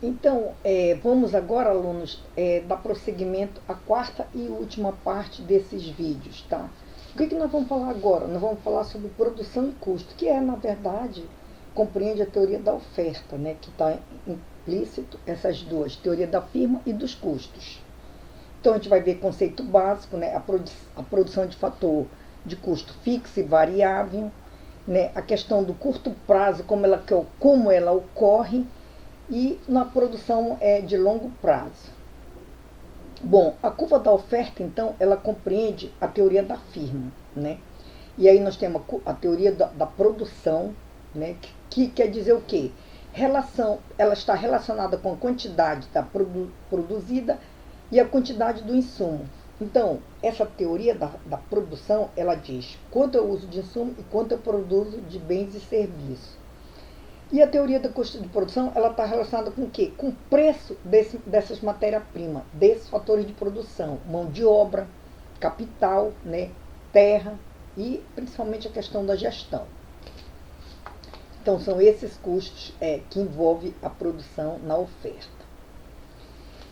Então, vamos agora, alunos, dar prosseguimento à quarta e última parte desses vídeos, tá? O que nós vamos falar agora? Nós vamos falar sobre produção e custo, que na verdade, compreende a teoria da oferta, né? Que está implícito essas duas, teoria da firma e dos custos. Então, a gente vai ver conceito básico, né? A produção de fator de custo fixo e variável, né? A questão do curto prazo, como ela ocorre, e na produção de longo prazo. Bom, a curva da oferta, então, ela compreende a teoria da firma, né? E aí nós temos a teoria da produção, né? Que quer dizer o quê? Ela está relacionada com a quantidade produzida e a quantidade do insumo. Então, essa teoria da produção, ela diz quanto eu uso de insumo e quanto eu produzo de bens e serviços. E a teoria do custo de produção, ela está relacionada com o quê? Com o preço dessas matérias-primas, desses fatores de produção, mão de obra, capital, né, terra e principalmente a questão da gestão. Então, são esses custos que envolvem a produção na oferta.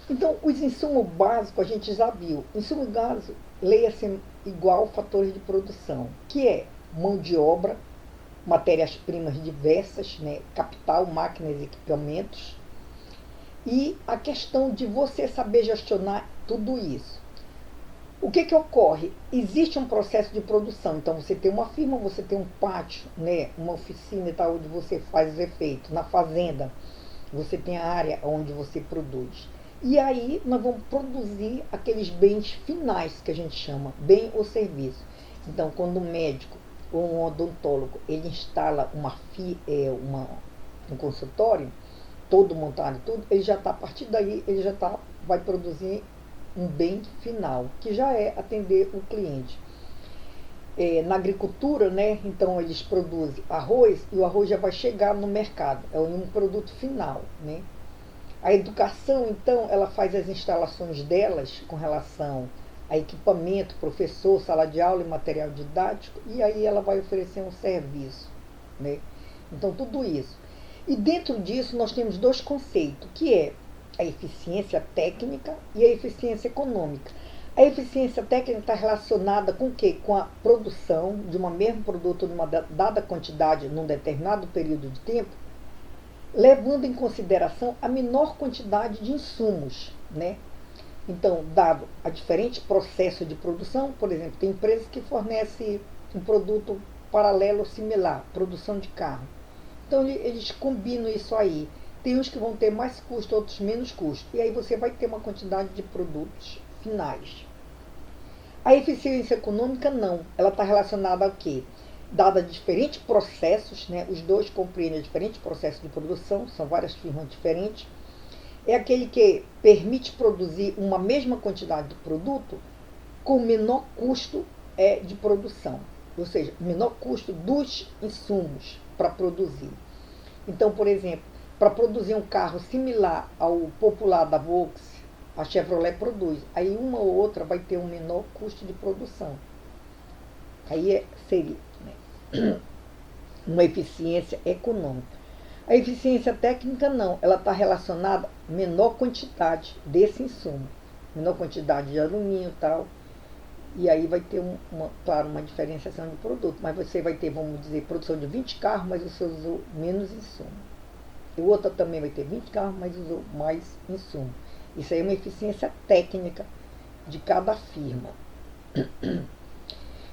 Então, os insumos básicos a gente já viu. Insumo básico, leia-se igual fatores de produção, que é mão de obra, matérias-primas diversas, né, capital, máquinas e equipamentos, e a questão de você saber gestionar tudo isso. O que ocorre? Existe um processo de produção, então você tem uma firma, você tem um pátio, né, uma oficina e tal, onde você faz os efeitos. Na fazenda, você tem a área onde você produz. E aí nós vamos produzir aqueles bens finais que a gente chama, bem ou serviço. Então, quando o médico ou um odontólogo, ele instala um consultório, todo montado, tudo, ele já está, a partir daí, ele já vai produzir um bem final, que já é atender o cliente. Na agricultura, né, então eles produzem arroz e o arroz já vai chegar no mercado, é um produto final, né. A educação, então, ela faz as instalações delas com relação a equipamento, professor, sala de aula e material didático, e aí ela vai oferecer um serviço, né? Então, tudo isso. E dentro disso nós temos dois conceitos, que é a eficiência técnica e a eficiência econômica. A eficiência técnica está relacionada com o quê? Com a produção de um mesmo produto numa dada quantidade num determinado período de tempo, levando em consideração a menor quantidade de insumos, né? Então, dado a diferente processo de produção, por exemplo, tem empresas que fornecem um produto paralelo similar, produção de carro. Então, eles combinam isso aí. Tem uns que vão ter mais custo, outros menos custo. E aí você vai ter uma quantidade de produtos finais. A eficiência econômica não. Ela está relacionada ao quê? Dada diferentes processos, né? Os dois compreendem diferentes processos de produção, são várias firmas diferentes. É aquele que permite produzir uma mesma quantidade de produto com menor custo de produção, ou seja, menor custo dos insumos para produzir. Então, por exemplo, para produzir um carro similar ao popular da Volkswagen, a Chevrolet produz, aí uma ou outra vai ter um menor custo de produção. Aí seria, né, uma eficiência econômica. A eficiência técnica não, ela está relacionada à menor quantidade desse insumo, menor quantidade de alumínio e tal, e aí vai ter, claro, uma diferenciação de produto, mas você vai ter, vamos dizer, produção de 20 carros, mas você usou menos insumo. E o outro também vai ter 20 carros, mas usou mais insumo. Isso aí é uma eficiência técnica de cada firma.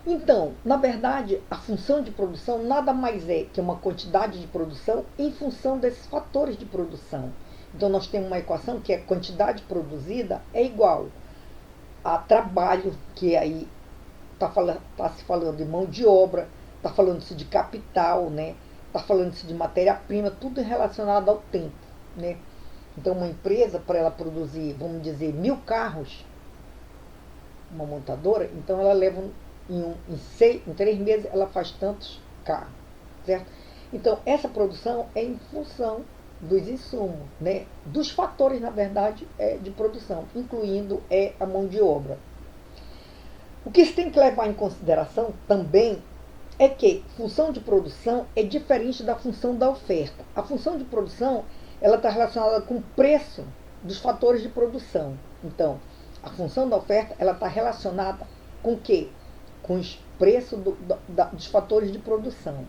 Então, na verdade, a função de produção nada mais é que uma quantidade de produção em função desses fatores de produção. Então, nós temos uma equação que é quantidade produzida é igual a trabalho, que aí está se falando de mão de obra, está falando-se de capital, né? Está falando-se de matéria-prima, tudo relacionado ao tempo, né? Então, uma empresa, para ela produzir, vamos dizer, 1000 carros, uma montadora, então ela leva em 3 meses ela faz tantos carros, certo? Então, essa produção é em função dos insumos, né? Dos fatores, na verdade, de produção, incluindo a mão de obra. O que se tem que levar em consideração também é que função de produção é diferente da função da oferta. A função de produção ela está relacionada com o preço dos fatores de produção. Então, a função da oferta, ela está relacionada com o quê? Com os preços dos fatores de produção.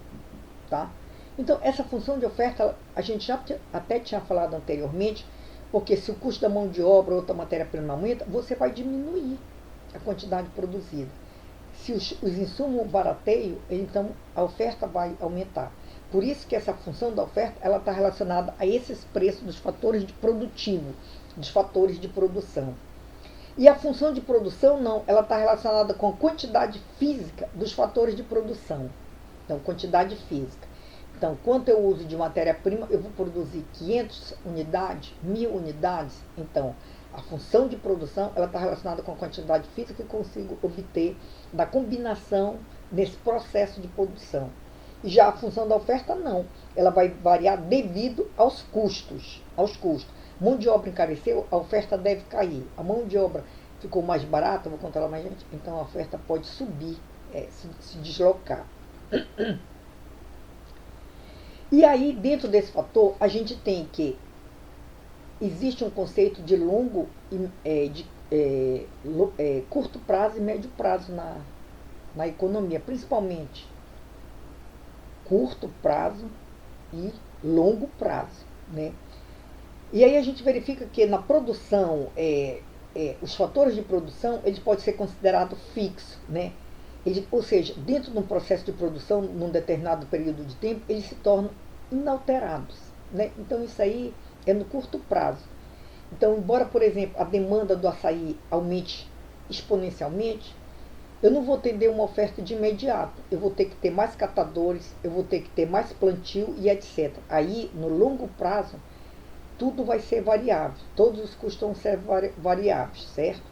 Tá? Então, essa função de oferta, a gente já até tinha falado anteriormente, porque se o custo da mão de obra ou outra matéria-prima aumenta, você vai diminuir a quantidade produzida. Se os insumos barateiam, então a oferta vai aumentar. Por isso que essa função da oferta, ela está relacionada a esses preços dos fatores de produtivo, dos fatores de produção. E a função de produção não, ela está relacionada com a quantidade física dos fatores de produção. Então, quantidade física. Então, quanto eu uso de matéria-prima, eu vou produzir 500 unidades, 1000 unidades. Então, a função de produção, ela está relacionada com a quantidade física que eu consigo obter da combinação nesse processo de produção. E já a função da oferta, não. Ela vai variar devido aos custos. Mão de obra encareceu, a oferta deve cair. A mão de obra ficou mais barata, vou contar lá mais gente, então a oferta pode subir, se deslocar. E aí, dentro desse fator, a gente tem que existe um conceito de curto prazo e médio prazo na economia, principalmente curto prazo e longo prazo, né? E aí a gente verifica que na produção, os fatores de produção, eles podem ser considerados fixos, né? Ou seja, dentro de um processo de produção, num determinado período de tempo, eles se tornam inalterados, né? Então isso aí é no curto prazo. Então, embora, por exemplo, a demanda do açaí aumente exponencialmente, eu não vou ter uma oferta de imediato. Eu vou ter que ter mais catadores, eu vou ter que ter mais plantio e etc. Aí, no longo prazo, tudo vai ser variável. Todos os custos vão ser variáveis, certo?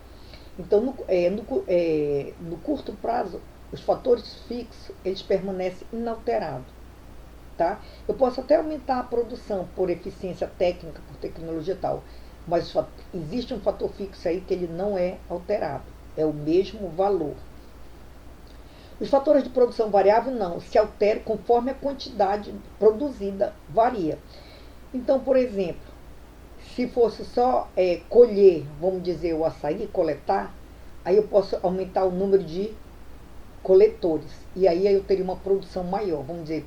Então, no curto prazo, os fatores fixos, eles permanecem inalterados. Tá? Eu posso até aumentar a produção por eficiência técnica, por tecnologia e tal, mas existe um fator fixo aí que ele não é alterado, é o mesmo valor. Os fatores de produção variável não, se alteram conforme a quantidade produzida varia. Então, por exemplo, se fosse só colher, vamos dizer, o açaí, coletar, aí eu posso aumentar o número de coletores, e aí eu teria uma produção maior, vamos dizer,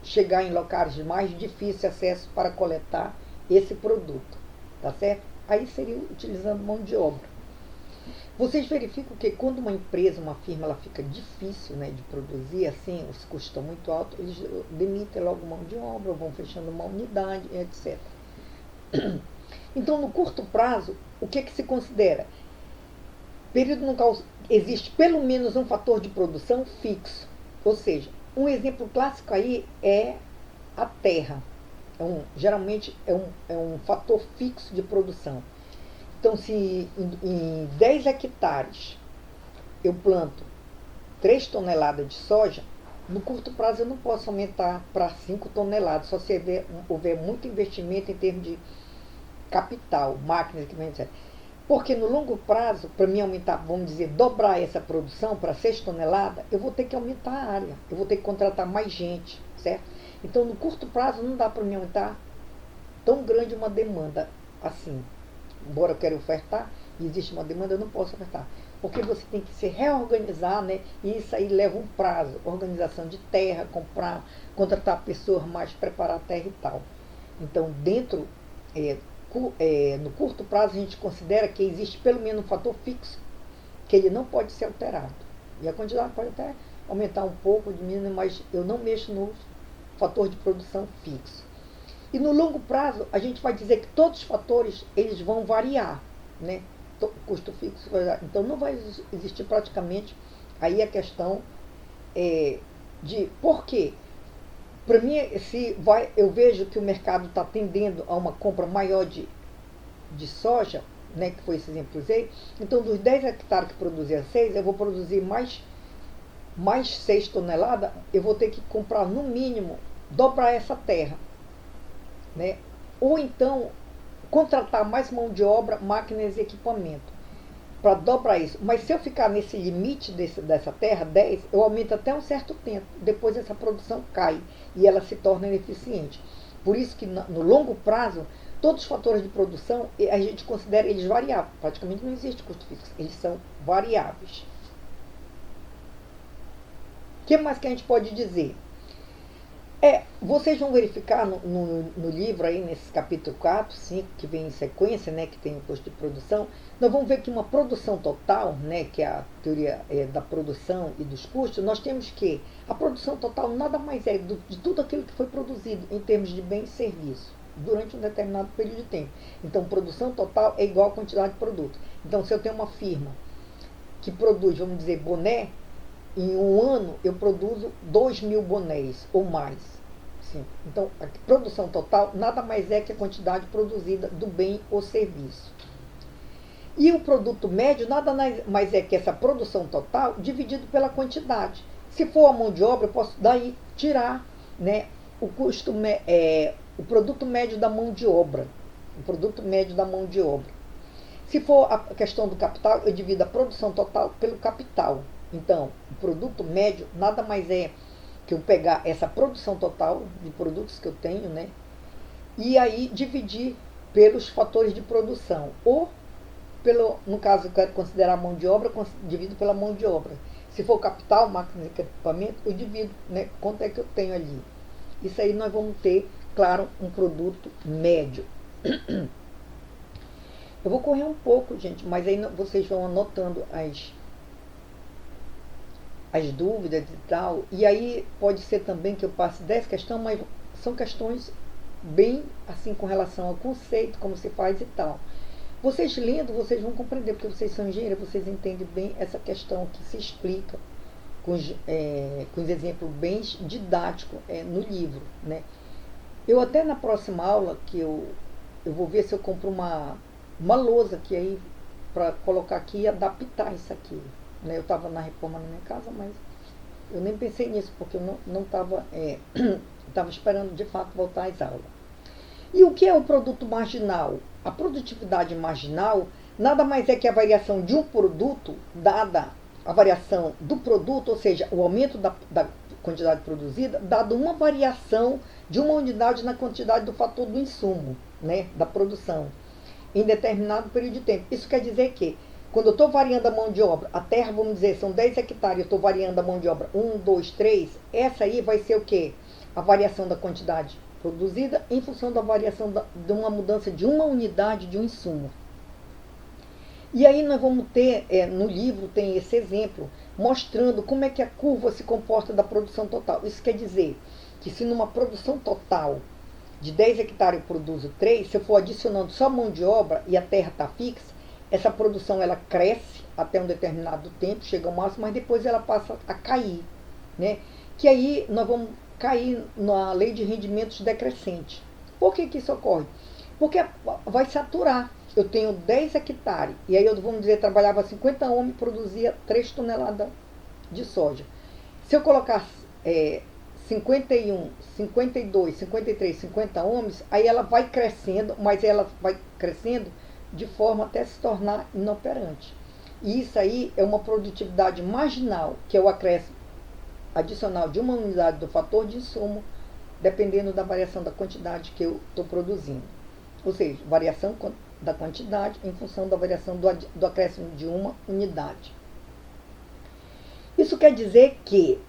chegar em locais mais difíceis de acesso para coletar esse produto, tá certo? Aí seria utilizando mão de obra. Vocês verificam que quando uma empresa, uma firma, ela fica difícil, né, de produzir, assim, os custos estão muito altos, eles demitem logo mão de obra, vão fechando uma unidade, etc. Então, no curto prazo, o que se considera? Período no qual existe pelo menos um fator de produção fixo, ou seja, um exemplo clássico aí é a terra. Geralmente é um fator fixo de produção. Então, se em 10 hectares eu planto 3 toneladas de soja, no curto prazo eu não posso aumentar para 5 toneladas, só se houver muito investimento em termos de capital, máquinas, etc. Porque no longo prazo, para mim aumentar, vamos dizer, dobrar essa produção para 6 toneladas, eu vou ter que aumentar a área, eu vou ter que contratar mais gente, certo? Então, no curto prazo, não dá para mim aumentar tão grande uma demanda assim. Embora eu queira ofertar, e existe uma demanda, eu não posso ofertar. Porque você tem que se reorganizar, né? E isso aí leva um prazo. Organização de terra, contratar pessoas mais, preparar a terra e tal. Então, no curto prazo, a gente considera que existe pelo menos um fator fixo, que ele não pode ser alterado. E a quantidade pode até aumentar um pouco, diminuir, mas eu não mexo no fator de produção fixo. E no longo prazo, a gente vai dizer que todos os fatores, eles vão variar, né? Custo fixo, então não vai existir praticamente aí a questão de por quê. Para mim, eu vejo que o mercado está tendendo a uma compra maior de soja, né, que foi esse exemplo que eu usei, então dos 10 hectares que produzia 6, eu vou produzir mais 6 toneladas, eu vou ter que comprar no mínimo, dobrar essa terra, né? Ou então contratar mais mão de obra, máquinas e equipamento para dobrar isso. Mas se eu ficar nesse limite dessa terra, 10, eu aumento até um certo tempo. Depois essa produção cai e ela se torna ineficiente. Por isso que no longo prazo, todos os fatores de produção, a gente considera eles variáveis. Praticamente não existe custo fixo, eles são variáveis. O que mais que a gente pode dizer? Vocês vão verificar no livro aí, nesse capítulo 4, 5, que vem em sequência, né, que tem o custo de produção, nós vamos ver que uma produção total, né, que é a teoria da produção e dos custos, nós temos que a produção total nada mais é de tudo aquilo que foi produzido em termos de bem e serviço durante um determinado período de tempo. Então, produção total é igual a quantidade de produto. Então, se eu tenho uma firma que produz, vamos dizer, boné, em um ano eu produzo 2.000 bonés ou mais. Sim. Então, a produção total nada mais é que a quantidade produzida do bem ou serviço. E o produto médio nada mais é que essa produção total dividido pela quantidade. Se for a mão de obra, eu posso daí tirar, né, o produto médio da mão de obra. O produto médio da mão de obra. Se for a questão do capital, eu divido a produção total pelo capital. Então, o produto médio nada mais é que eu pegar essa produção total de produtos que eu tenho, né? E aí dividir pelos fatores de produção. Ou, no caso, eu quero considerar a mão de obra, divido pela mão de obra. Se for capital, máquina e equipamento, eu divido, né? Quanto é que eu tenho ali. Isso aí nós vamos ter, claro, um produto médio. Eu vou correr um pouco, gente, mas aí vocês vão anotando as dúvidas e tal. E aí pode ser também que eu passe 10 questões, mas são questões bem assim com relação ao conceito, como se faz e tal. Vocês lendo, vocês vão compreender, porque vocês são engenheiros, vocês entendem bem essa questão que se explica com os exemplos bem didáticos no livro, né? Eu até na próxima aula, que eu vou ver se eu compro uma lousa que aí para colocar aqui e adaptar isso aqui. Eu estava na reforma na minha casa, mas eu nem pensei nisso, porque eu não estava estava esperando de fato voltar às aulas. E o que é o produto marginal? A produtividade marginal nada mais é que a variação de um produto, dada a variação do produto, ou seja, o aumento da quantidade produzida, dado uma variação de uma unidade na quantidade do fator do insumo, né, da produção, em determinado período de tempo. Isso quer dizer que, quando eu estou variando a mão de obra, a terra, vamos dizer, são 10 hectares, eu estou variando a mão de obra 1, 2, 3, essa aí vai ser o quê? A variação da quantidade produzida em função da variação de uma mudança de uma unidade de um insumo. E aí nós vamos ter, no livro tem esse exemplo, mostrando como é que a curva se comporta da produção total. Isso quer dizer que se numa produção total de 10 hectares eu produzo 3, se eu for adicionando só mão de obra e a terra está fixa, essa produção ela cresce até um determinado tempo, chega ao máximo, mas depois ela passa a cair, né? Que aí nós vamos cair na lei de rendimentos decrescente. Por que isso ocorre? Porque vai saturar. Eu tenho 10 hectares, e aí eu, vamos dizer, trabalhava 50 homens e produzia 3 toneladas de soja. Se eu colocar 51, 52, 53, 50 homens, aí ela vai crescendo, mas ela vai crescendo de forma até se tornar inoperante. E isso aí é uma produtividade marginal, que é o acréscimo adicional de uma unidade do fator de insumo, dependendo da variação da quantidade que eu estou produzindo. Ou seja, variação da quantidade em função da variação do acréscimo de uma unidade. Isso quer dizer que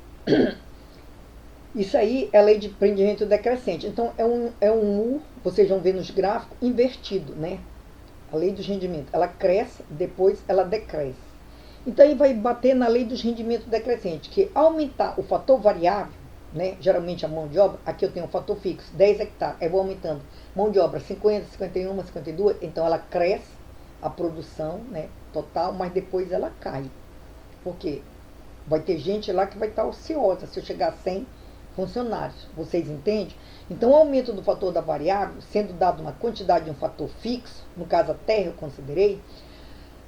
isso aí é a lei de rendimento decrescente. Então, é um U, vocês vão ver nos gráficos, invertido, né? A lei dos rendimentos, ela cresce, depois ela decresce. Então, aí vai bater na lei dos rendimentos decrescentes, que aumentar o fator variável, né? Geralmente a mão de obra, aqui eu tenho um fator fixo, 10 hectares, aí vou aumentando. Mão de obra 50, 51, 52, então ela cresce a produção, né, total, mas depois ela cai. Por quê? Vai ter gente lá que vai estar ociosa se eu chegar a 100 funcionários. Vocês entendem? Então, o aumento do fator da variável, sendo dado uma quantidade de um fator fixo, no caso a terra eu considerei,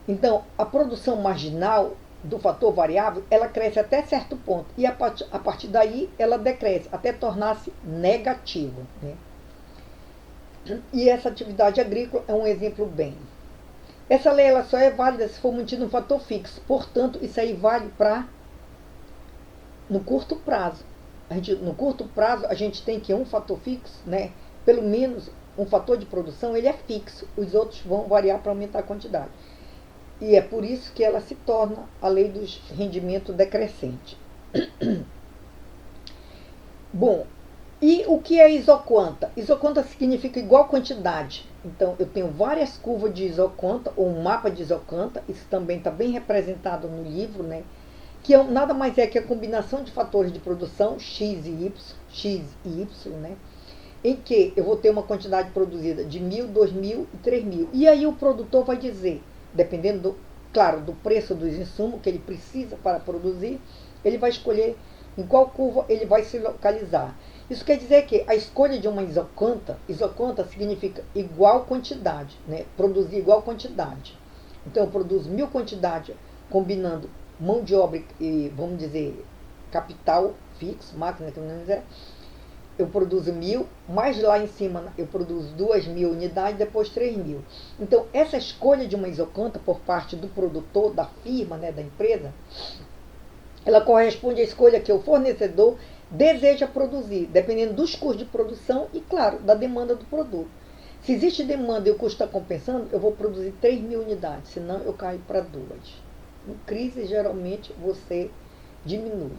então a produção marginal do fator variável, ela cresce até certo ponto. E a partir daí ela decresce, até tornar-se negativa, né? E essa atividade agrícola é um exemplo bem. Essa lei ela só é válida se for mantido um fator fixo. Portanto, isso aí vale para no curto prazo. No curto prazo, a gente tem que um fator fixo, né? pelo menos um fator de produção ele é fixo, os outros vão variar para aumentar a quantidade. E é por isso que ela se torna a lei dos rendimentos decrescente. Bom, e o que é isoquanta? Isoquanta significa igual quantidade. Então, eu tenho várias curvas de isoquanta, ou um mapa de isoquanta, isso também está bem representado no livro, né? Que nada mais é que a combinação de fatores de produção, X e Y, né? Em que eu vou ter uma quantidade produzida de 1.000, 2.000 e 3.000. E aí o produtor vai dizer, dependendo, claro, do preço dos insumos que ele precisa para produzir, ele vai escolher em qual curva ele vai se localizar. Isso quer dizer que a escolha de uma isoquanta significa igual quantidade, né? Produzir igual quantidade. Então eu produzo 1.000 quantidades, combinando mão de obra e, vamos dizer, capital fixo, máquina, que não dizer, eu produzo 1.000, mais lá em cima eu produzo 2.000 unidades, depois 3.000. Então, essa escolha de uma isoquanta por parte do produtor, da firma, né, da empresa, ela corresponde à escolha que o fornecedor deseja produzir, dependendo dos custos de produção e, claro, da demanda do produto. Se existe demanda e o custo está compensando, eu vou produzir 3.000 unidades, senão eu caio para 2. Em crise, geralmente, você diminui.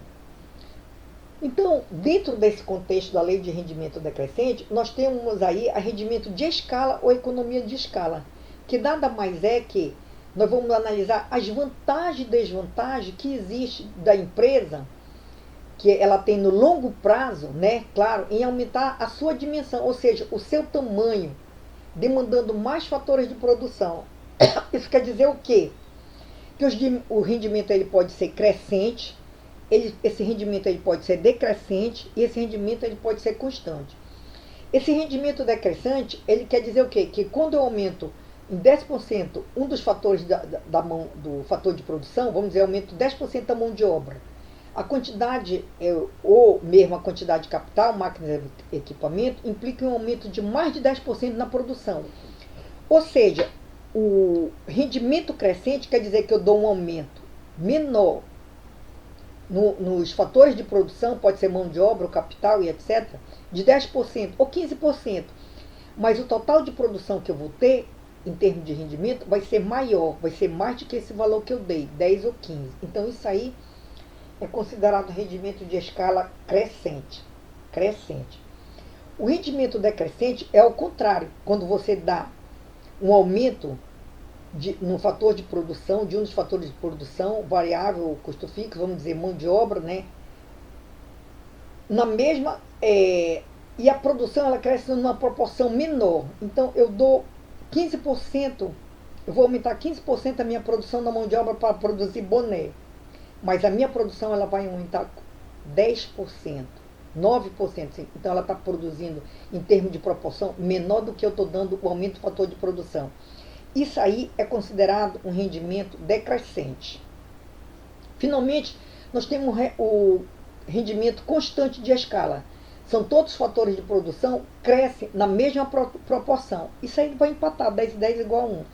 Então, dentro desse contexto da lei de rendimento decrescente, nós temos aí a rendimento de escala ou economia de escala, que nada mais é que nós vamos analisar as vantagens e desvantagens que existe da empresa, que ela tem no longo prazo, né, claro, em aumentar a sua dimensão, ou seja, o seu tamanho, demandando mais fatores de produção. Isso quer dizer o quê? Que o rendimento ele pode ser crescente, esse rendimento ele pode ser decrescente e esse rendimento ele pode ser constante. Esse rendimento decrescente, ele quer dizer o quê? Que quando eu aumento em 10% um dos fatores do fator de produção, vamos dizer, eu aumento 10% da mão de obra, a quantidade, ou mesmo a quantidade de capital, máquinas e equipamento, implica um aumento de mais de 10% na produção. Ou seja, o rendimento crescente quer dizer que eu dou um aumento menor nos fatores de produção, pode ser mão de obra, o capital e etc., de 10% ou 15%. Mas o total de produção que eu vou ter, em termos de rendimento, vai ser maior, vai ser mais do que esse valor que eu dei, 10 ou 15. Então, isso aí é considerado rendimento de escala crescente. O rendimento decrescente é o contrário, quando você dá um aumento no fator de produção, de um dos fatores de produção, variável, custo fixo, vamos dizer, mão de obra, né? Na mesma, e a produção ela cresce numa proporção menor. Então, eu dou 15%, eu vou aumentar 15% a minha produção da mão de obra para produzir boné. Mas a minha produção ela vai aumentar 10%, 9%. Sim. Então, ela está produzindo, em termos de proporção, menor do que eu estou dando o aumento do fator de produção. Isso aí é considerado um rendimento decrescente. Finalmente, nós temos o rendimento constante de escala. São todos os fatores de produção crescem na mesma proporção. Isso aí vai empatar, 10 e 10 igual a 1.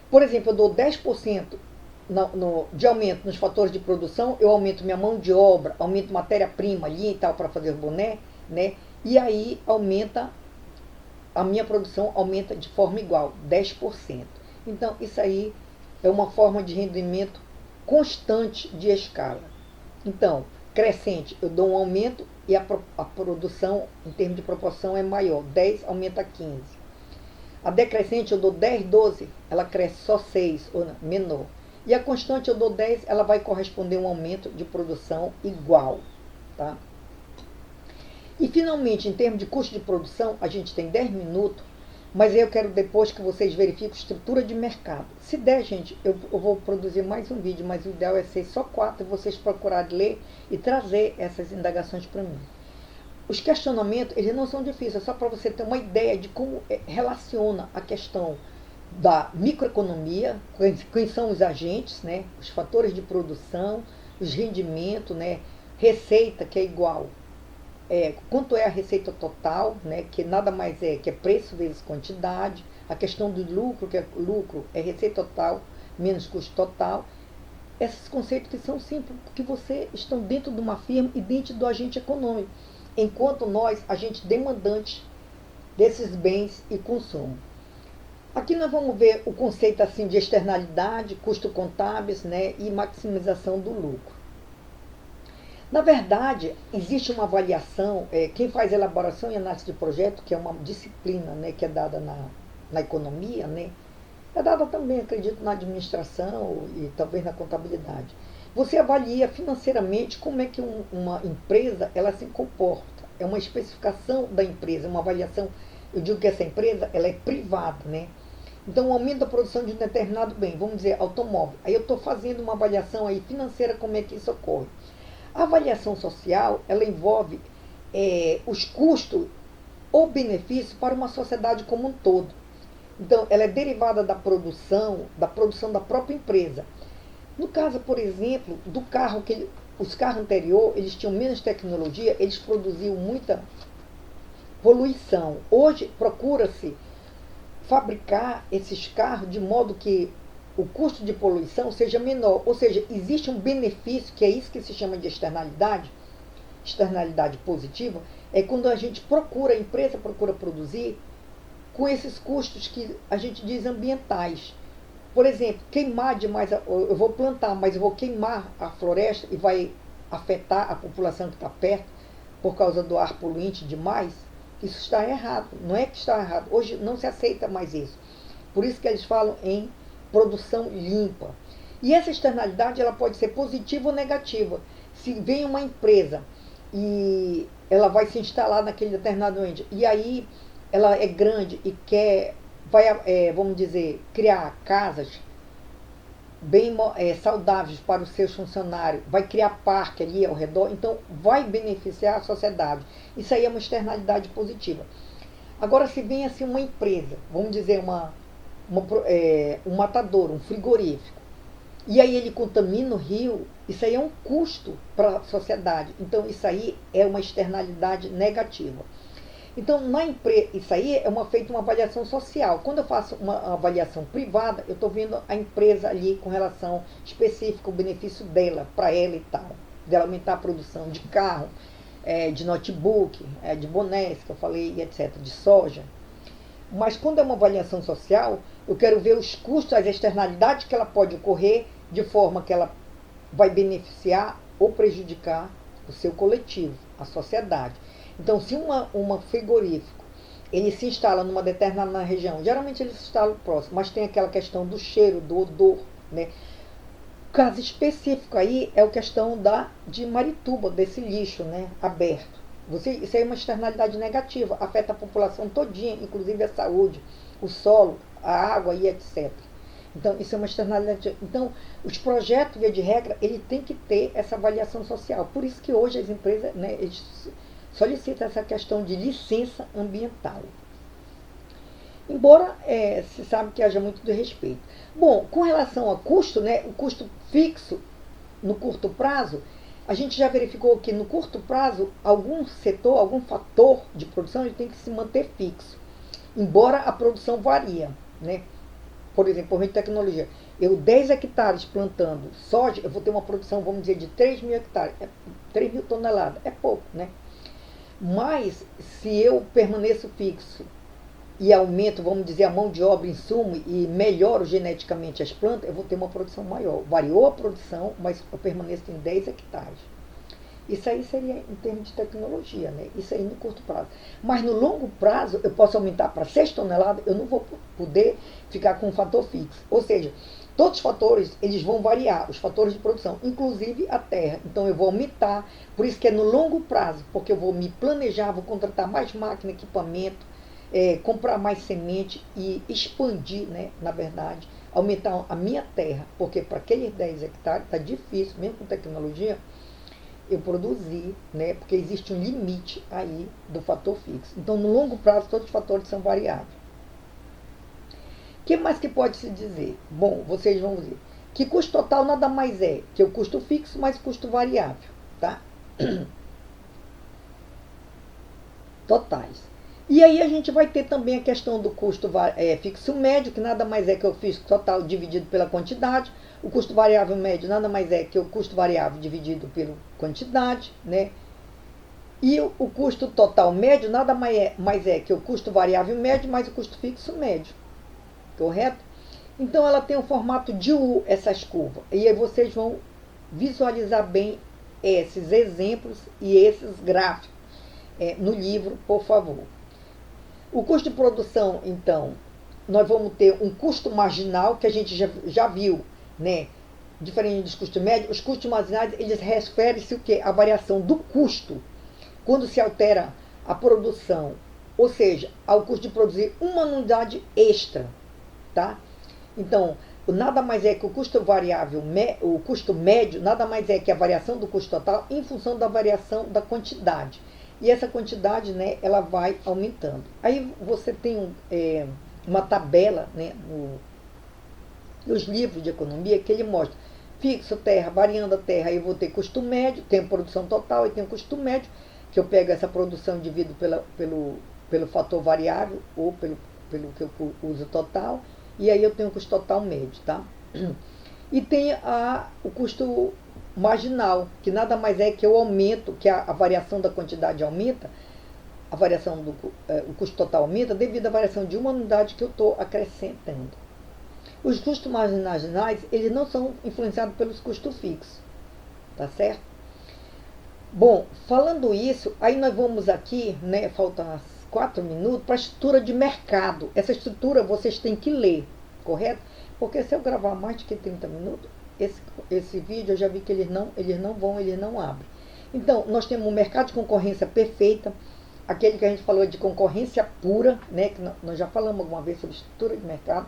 Por exemplo, eu dou 10% de aumento nos fatores de produção, eu aumento minha mão de obra, aumento matéria-prima, linha e tal para fazer o boné, né? E aí aumenta, a minha produção aumenta de forma igual, 10%. Então, isso aí é uma forma de rendimento constante de escala. Então, crescente, eu dou um aumento e a produção, em termos de proporção, é maior. 10 aumenta 15. A decrescente, eu dou 10, 12, ela cresce só 6, ou não, menor. E a constante, eu dou 10, ela vai corresponder a um aumento de produção igual. Tá? E, finalmente, em termos de custo de produção, a gente tem 10 minutos, mas eu quero depois que vocês verifiquem a estrutura de mercado. Se der, gente, eu vou produzir mais um vídeo, mas o ideal é ser só 4 e vocês procurarem ler e trazer essas indagações para mim. Os questionamentos, eles não são difíceis, é só para você ter uma ideia de como relaciona a questão da microeconomia, quem são os agentes, né, os fatores de produção, os rendimentos, né, receita, que é igual. Quanto é a receita total, né, que nada mais é que é preço vezes quantidade, a questão do lucro, que lucro é receita total menos custo total. Esses conceitos que são simples, porque vocês estão dentro de uma firma e dentro do agente econômico. Enquanto nós, agentes demandantes, desses bens e consumo. Aqui nós vamos ver o conceito assim de externalidade, custo contábeis, né, e maximização do lucro. Na verdade, existe uma avaliação, quem faz elaboração e análise de projeto, que é uma disciplina, né, que é dada na economia, né, é dada também, acredito, na administração e talvez na contabilidade. Você avalia financeiramente como é que uma empresa ela se comporta. É uma especificação da empresa, uma avaliação. Eu digo que essa empresa ela é privada, né? Então, o aumento da produção de um determinado bem, vamos dizer, automóvel. Aí eu estou fazendo uma avaliação aí financeira, como é que isso ocorre. A avaliação social, ela envolve os custos ou benefícios para uma sociedade como um todo. Então, ela é derivada da produção da própria empresa. No caso, por exemplo, do carro, os carros anteriores, eles tinham menos tecnologia, eles produziam muita poluição. Hoje, procura-se fabricar esses carros de modo que o custo de poluição seja menor. Ou seja, existe um benefício, que é isso que se chama de externalidade positiva, é quando a empresa procura produzir com esses custos que a gente diz ambientais. Por exemplo, queimar demais, eu vou plantar, mas eu vou queimar a floresta e vai afetar a população que está perto por causa do ar poluente demais. Isso está errado. Não é que está errado. Hoje não se aceita mais isso. Por isso que eles falam em produção limpa. E essa externalidade ela pode ser positiva ou negativa. Se vem uma empresa e ela vai se instalar naquele determinado ambiente, e aí ela é grande e vamos dizer, criar casas bem saudáveis para os seus funcionários, vai criar parque ali ao redor, então vai beneficiar a sociedade. Isso aí é uma externalidade positiva. Agora, se vem assim uma empresa, vamos dizer um matador, um frigorífico, e aí ele contamina o rio, isso aí é um custo para a sociedade. Então, isso aí é uma externalidade negativa. Então, isso aí é feita uma avaliação social. Quando eu faço uma avaliação privada, eu estou vendo a empresa ali com relação específica, o benefício dela, para ela e tal. Dela aumentar a produção de carro, de notebook, de bonés, que eu falei, etc., de soja. Mas quando é uma avaliação social, eu quero ver os custos, as externalidades que ela pode ocorrer, de forma que ela vai beneficiar ou prejudicar o seu coletivo, a sociedade. Então, se uma frigorífico, ele se instala numa determinada região, geralmente ele se instala próximo, mas tem aquela questão do cheiro, do odor, né? O caso específico aí é a questão de Marituba, desse lixo, né, aberto. Isso aí é uma externalidade negativa, afeta a população todinha, inclusive a saúde, o solo, a água e etc. Então, isso é uma externalidade. Então, os projetos, via de regra, ele tem que ter essa avaliação social. Por isso que hoje as empresas, né, eles solicita essa questão de licença ambiental. Embora se sabe que haja muito de respeito. Bom, com relação ao custo, né, o custo fixo no curto prazo, a gente já verificou que no curto prazo, algum setor, algum fator de produção, ele tem que se manter fixo. Embora a produção varia, né? Por exemplo, por meio de tecnologia. Eu 10 hectares plantando soja, eu vou ter uma produção, vamos dizer, de 3 mil hectares. 3 mil toneladas. É pouco, né? Mas, se eu permaneço fixo e aumento, vamos dizer, a mão de obra, insumo, e melhoro geneticamente as plantas, eu vou ter uma produção maior. Variou a produção, mas eu permaneço em 10 hectares. Isso aí seria em termos de tecnologia, né? Isso aí no curto prazo. Mas no longo prazo, eu posso aumentar para 6 toneladas, eu não vou poder ficar com um fator fixo. Ou seja, todos os fatores, eles vão variar, os fatores de produção, inclusive a terra. Então eu vou aumentar, por isso que é no longo prazo, porque eu vou me planejar, vou contratar mais máquina, equipamento, comprar mais semente e expandir, né, na verdade, aumentar a minha terra, porque para aqueles 10 hectares está difícil, mesmo com tecnologia, eu produzir, né, porque existe um limite aí do fator fixo. Então, no longo prazo, todos os fatores são variáveis. O que mais que pode se dizer? Bom, vocês vão dizer que custo total nada mais é que o custo fixo mais o custo variável, tá? Totais. E aí a gente vai ter também a questão do custo fixo médio, que nada mais é que o fixo total dividido pela quantidade. O custo variável médio nada mais é que o custo variável dividido pela quantidade, né? E o custo total médio nada mais é que o custo variável médio mais o custo fixo médio. Correto? Então ela tem um formato de U, essas curvas. E aí vocês vão visualizar bem esses exemplos e esses gráficos no livro, por favor. O custo de produção, então, nós vamos ter um custo marginal, que a gente já viu, né? Diferente dos custos médios, os custos marginais, eles referem-se o quê? A variação do custo, quando se altera a produção, ou seja, ao custo de produzir uma unidade extra, tá? Então, nada mais é que o custo variável, o custo médio, nada mais é que a variação do custo total em função da variação da quantidade. E essa quantidade, né, ela vai aumentando. Aí você tem uma tabela, né, nos livros de economia que ele mostra fixo, terra, variando a terra, aí eu vou ter custo médio, tenho produção total e tenho custo médio, que eu pego essa produção e divido pelo fator variável ou pelo que eu uso total, e aí eu tenho o custo total médio, tá? E tem o custo marginal, que nada mais é que eu aumento, que a variação da quantidade aumenta, a variação o custo total aumenta devido à variação de uma unidade que eu estou acrescentando. Os custos marginais, eles não são influenciados pelos custos fixos, tá certo? Bom, falando isso, aí nós vamos aqui, né, faltam 4 minutos, para a estrutura de mercado. Essa estrutura vocês têm que ler, correto? Porque se eu gravar mais de que 30 minutos, esse vídeo eu já vi que eles não abrem. Então, nós temos um mercado de concorrência perfeita, aquele que a gente falou de concorrência pura, né, que nós já falamos alguma vez sobre estrutura de mercado.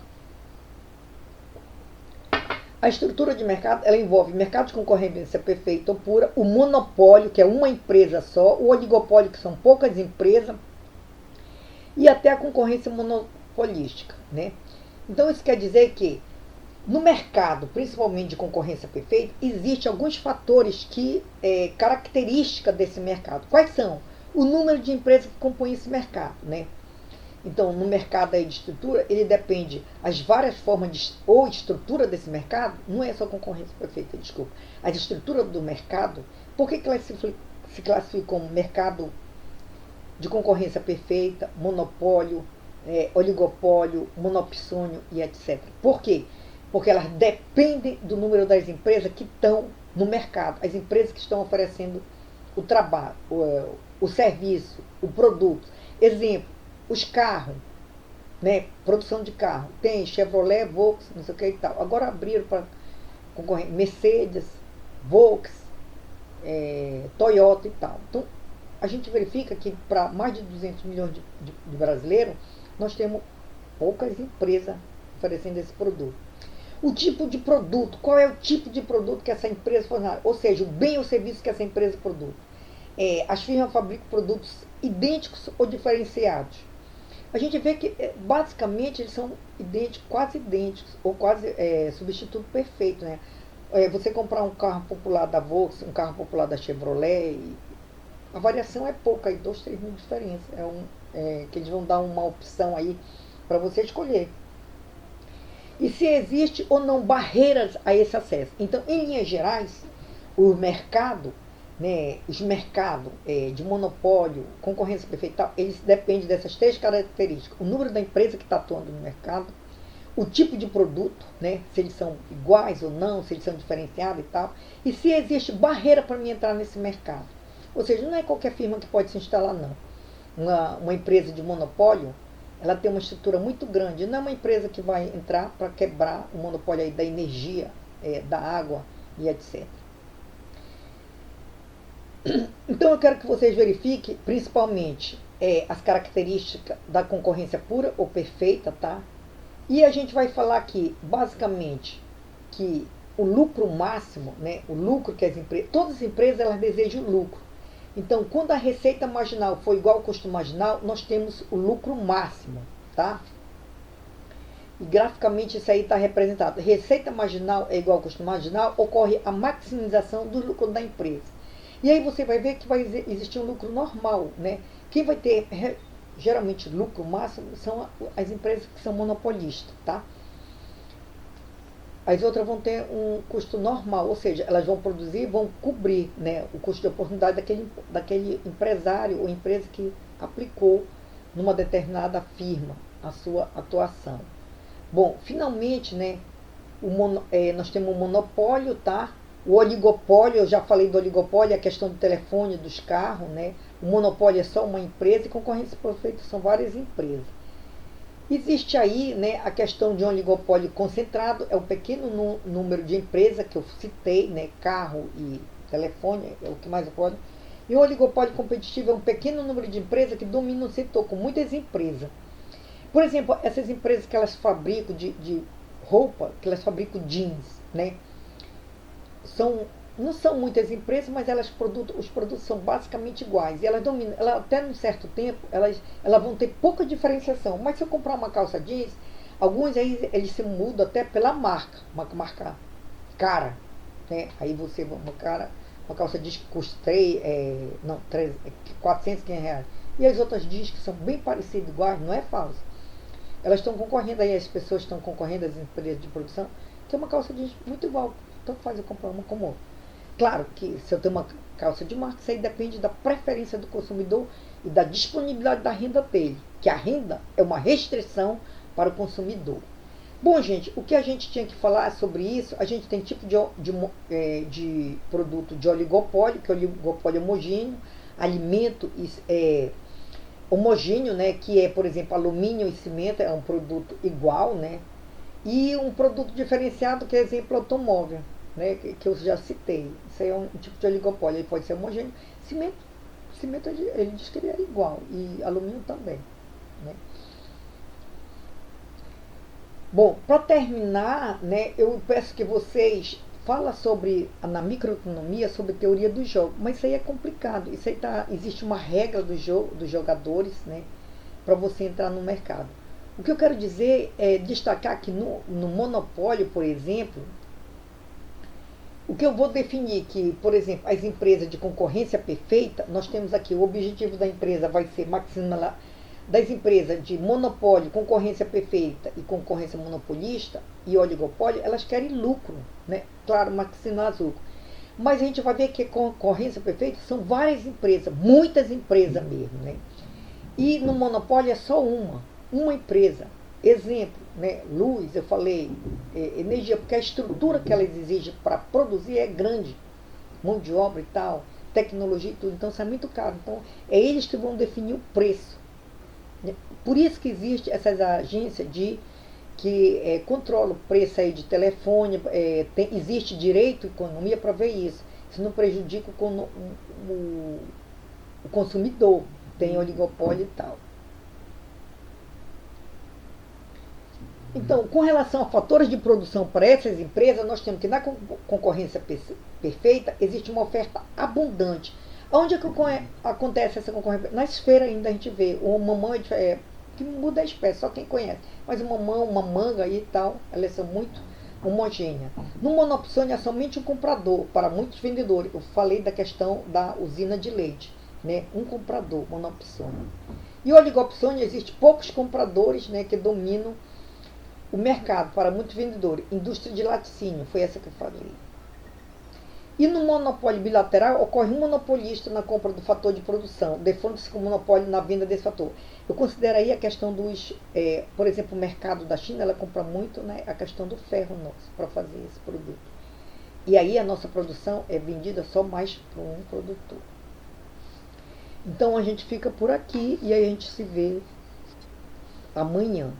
A estrutura de mercado, ela envolve mercado de concorrência perfeita ou pura, o monopólio, que é uma empresa só, o oligopólio, que são poucas empresas, e até a concorrência monopolística, né? Então, isso quer dizer que no mercado, principalmente de concorrência perfeita, existem alguns fatores que característica desse mercado. Quais são? O número de empresas que compõem esse mercado, né? Então, no mercado aí de estrutura, ele depende as várias formas ou estrutura desse mercado, não é só concorrência perfeita, desculpa. As estruturas do mercado, por que elas se classificam como mercado de concorrência perfeita, monopólio, oligopólio, monopsônio e etc. Por quê? Porque elas dependem do número das empresas que estão no mercado, as empresas que estão oferecendo o trabalho, o serviço, o produto. Exemplo, os carros, né? Produção de carro. Tem Chevrolet, Volks, não sei o que e tal. Agora abriram para concorrer Mercedes, Volks, Toyota e tal. Então, a gente verifica que para mais de 200 milhões de brasileiros, nós temos poucas empresas oferecendo esse produto. O tipo de produto, qual é o tipo de produto que essa empresa fornece? Ou seja, o bem ou serviço que essa empresa produz. As firmas fabricam produtos idênticos ou diferenciados. A gente vê que, basicamente, eles são idênticos, quase idênticos, ou quase substituto perfeito, né? Você comprar um carro popular da Volks, um carro popular da Chevrolet, a variação é pouca, aí 2, 3 mil diferenças. Que eles vão dar uma opção aí para você escolher. E se existe ou não barreiras a esse acesso. Então, em linhas gerais, o mercado, né, os mercados de monopólio, concorrência perfeita, eles dependem dessas 3 características. O número da empresa que está atuando no mercado, o tipo de produto, né, se eles são iguais ou não, se eles são diferenciados e tal, e se existe barreira para mim entrar nesse mercado. Ou seja, não é qualquer firma que pode se instalar, não. Uma empresa de monopólio, ela tem uma estrutura muito grande. Não é uma empresa que vai entrar para quebrar o monopólio aí da energia, da água e etc. Então eu quero que vocês verifiquem principalmente as características da concorrência pura ou perfeita, tá? E a gente vai falar aqui, basicamente, que o lucro máximo, né, o lucro que todas as empresas elas desejam lucro. Então, quando a receita marginal for igual ao custo marginal, nós temos o lucro máximo, tá? E graficamente isso aí está representado. Receita marginal é igual ao custo marginal, ocorre a maximização do lucro da empresa. E aí você vai ver que vai existir um lucro normal, né? Quem vai ter geralmente lucro máximo são as empresas que são monopolistas, tá? as outras vão ter um custo normal, ou seja, elas vão produzir, vão cobrir, né, o custo de oportunidade daquele empresário ou empresa que aplicou numa determinada firma a sua atuação. Bom, finalmente, né, nós temos um monopólio, tá? O oligopólio, eu já falei do oligopólio, a questão do telefone, dos carros, né? O monopólio é só uma empresa e concorrência perfeita são várias empresas. Existe aí, né, a questão de um oligopólio concentrado, é o pequeno número de empresas que eu citei, né, carro e telefone, é o que mais pode. E o oligopólio competitivo é um pequeno número de empresas que dominam o setor, com muitas empresas. Por exemplo, essas empresas que elas fabricam de roupa, que elas fabricam jeans, né, não são muitas empresas, mas os produtos são basicamente iguais. E elas dominam, até num certo tempo, elas vão ter pouca diferenciação. Mas se eu comprar uma calça jeans, alguns aí eles se mudam até pela marca, uma marca cara. Né? Aí você, uma calça jeans que custa 400, 500 reais. E as outras jeans que são bem parecidas, iguais, não é falso. Elas estão concorrendo aí, as pessoas estão concorrendo, as empresas de produção, que é uma calça jeans muito igual. Então faz eu comprar uma como outra. Claro que se eu tenho uma calça de marca, isso aí depende da preferência do consumidor e da disponibilidade da renda dele, que a renda é uma restrição para o consumidor. Bom, gente, o que a gente tinha que falar sobre isso, a gente tem tipo de produto de oligopólio, que é o oligopólio homogêneo, alimento homogêneo, né, que é, por exemplo, alumínio e cimento, é um produto igual, né, e um produto diferenciado, que é exemplo automóvel, né, que eu já citei. Isso aí é um tipo de oligopólio, ele pode ser homogêneo. Cimento ele diz que ele é igual, e alumínio também. Né. Bom, para terminar, né, eu peço que vocês falem na microeconomia, sobre teoria do jogo, mas isso aí é complicado. Isso aí existe uma regra do jogo, dos jogadores, né, para você entrar no mercado. O que eu quero dizer é destacar que no monopólio, por exemplo, o que eu vou definir que, por exemplo, as empresas de concorrência perfeita, nós temos aqui o objetivo da empresa vai ser maximizar, das empresas de monopólio, concorrência perfeita e concorrência monopolista e oligopólio, elas querem lucro, né? Claro, maximizar lucro. Mas a gente vai ver que concorrência perfeita são várias empresas, muitas empresas mesmo, né? E no monopólio é só uma empresa. Exemplo, né? Luz, eu falei, energia, porque a estrutura que elas exigem para produzir é grande, mão de obra e tal, tecnologia e tudo, então isso é muito caro. Então é eles que vão definir o preço. Por isso que existe essas agências que controlam o preço aí de telefone, existe direito à economia para ver isso. Isso não prejudica o consumidor, tem oligopólio e tal. Então, com relação a fatores de produção para essas empresas, nós temos que na concorrência perfeita existe uma oferta abundante. Onde é que acontece essa concorrência? Nas feiras ainda a gente vê. O mamão que muda a espécie, só quem conhece. Mas o mamão, uma manga e tal, elas são muito homogêneas. No monopsônio é somente um comprador para muitos vendedores. Eu falei da questão da usina de leite. Né? Um comprador, monopsônio. E o oligopsônio existe poucos compradores, né, que dominam o mercado para muitos vendedores. Indústria de laticínio, foi essa que eu falei. E no monopólio bilateral, ocorre um monopolista na compra do fator de produção, defronta-se com o monopólio na venda desse fator. Eu considero aí a questão por exemplo, o mercado da China, ela compra muito, né, a questão do ferro nosso, para fazer esse produto. E aí a nossa produção é vendida só mais para um produtor. Então a gente fica por aqui e aí a gente se vê amanhã.